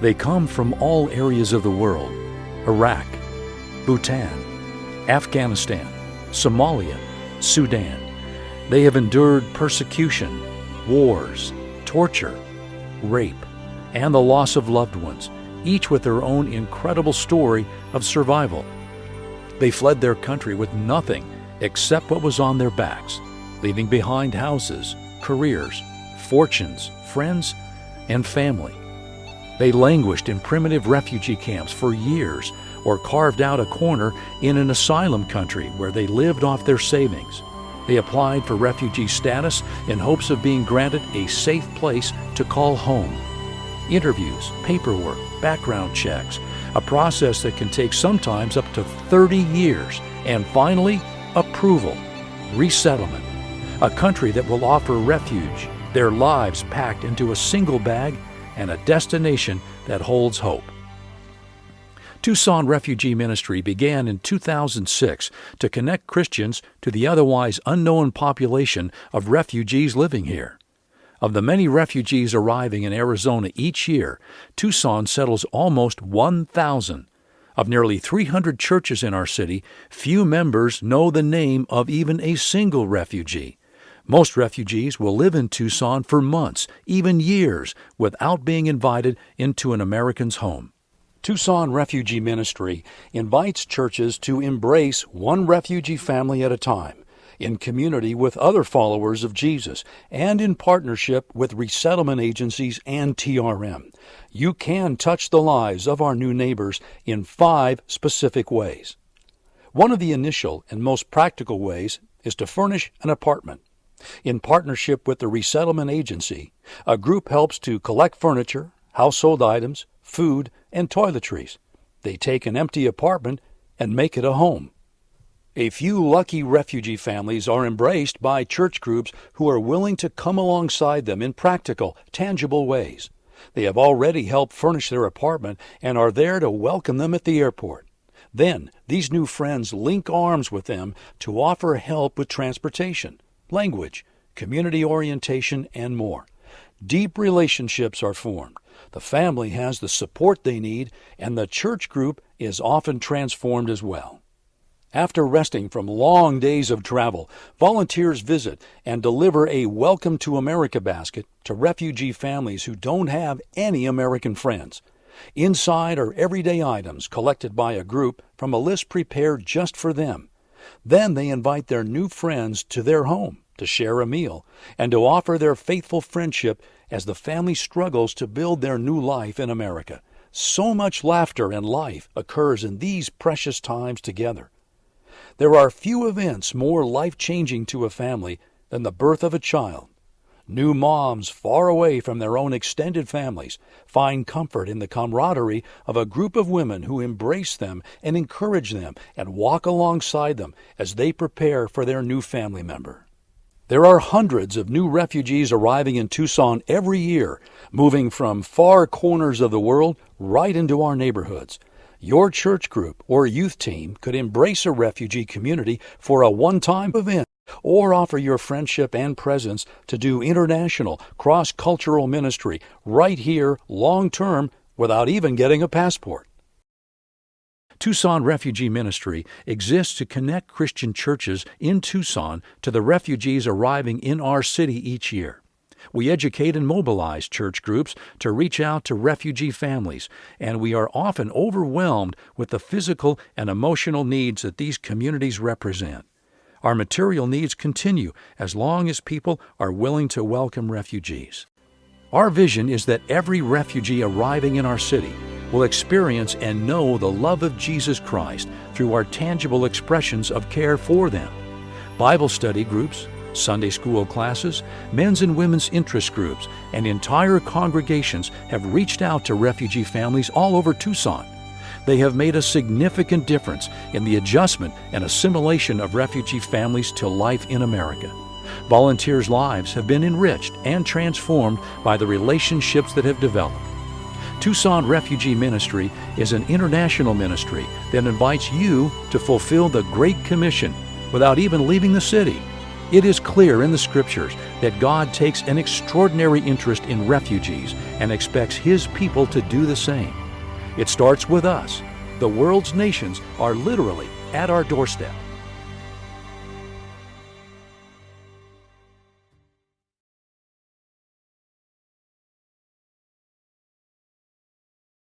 They come from all areas of the world: Iraq, Bhutan, Afghanistan, Somalia, Sudan. They have endured persecution, wars, torture, rape, and the loss of loved ones, each with their own incredible story of survival. They fled their country with nothing except what was on their backs, leaving behind houses, careers, fortunes, friends, and family. They languished in primitive refugee camps for years, or carved out a corner in an asylum country where they lived off their savings. They applied for refugee status in hopes of being granted a safe place to call home. Interviews, paperwork, background checks, a process that can take sometimes up to 30 years, and finally, approval, resettlement, a country that will offer refuge, their lives packed into a single bag, and a destination that holds hope. Tucson Refugee Ministry began in 2006 to connect Christians to the otherwise unknown population of refugees living here. Of the many refugees arriving in Arizona each year, Tucson settles almost 1,000. Of nearly 300 churches in our city, few members know the name of even a single refugee. Most refugees will live in Tucson for months, even years, without being invited into an American's home. Tucson Refugee Ministry invites churches to embrace one refugee family at a time, in community with other followers of Jesus, and in partnership with resettlement agencies and TRM. You can touch the lives of our new neighbors in 5 specific ways. One of the initial and most practical ways is to furnish an apartment. In partnership with the resettlement agency, a group helps to collect furniture, household items, food, and toiletries. They take an empty apartment and make it a home. A few lucky refugee families are embraced by church groups who are willing to come alongside them in practical, tangible ways. They have already helped furnish their apartment and are there to welcome them at the airport. Then, these new friends link arms with them to offer help with transportation, language, community orientation, and more. Deep relationships are formed. The family has the support they need, and the church group is often transformed as well. After resting from long days of travel, volunteers visit and deliver a Welcome to America basket to refugee families who don't have any American friends. Inside are everyday items collected by a group from a list prepared just for them. Then they invite their new friends to their home to share a meal and to offer their faithful friendship as the family struggles to build their new life in America. So much laughter and life occurs in these precious times together. There are few events more life-changing to a family than the birth of a child. New moms far away from their own extended families find comfort in the camaraderie of a group of women who embrace them and encourage them and walk alongside them as they prepare for their new family member. There are hundreds of new refugees arriving in Tucson every year, moving from far corners of the world right into our neighborhoods. Your church group or youth team could embrace a refugee community for a one-time event, or offer your friendship and presence to do international, cross-cultural ministry right here, long-term, without even getting a passport. Tucson Refugee Ministry exists to connect Christian churches in Tucson to the refugees arriving in our city each year. We educate and mobilize church groups to reach out to refugee families, and we are often overwhelmed with the physical and emotional needs that these communities represent. Our material needs continue as long as people are willing to welcome refugees. Our vision is that every refugee arriving in our city will experience and know the love of Jesus Christ through our tangible expressions of care for them. Bible study groups, Sunday school classes, men's and women's interest groups, and entire congregations have reached out to refugee families all over Tucson. They have made a significant difference in the adjustment and assimilation of refugee families to life in America. Volunteers' lives have been enriched and transformed by the relationships that have developed. Tucson Refugee Ministry is an international ministry that invites you to fulfill the Great Commission without even leaving the city. It is clear in the Scriptures that God takes an extraordinary interest in refugees and expects His people to do the same. It starts with us. The world's nations are literally at our doorstep.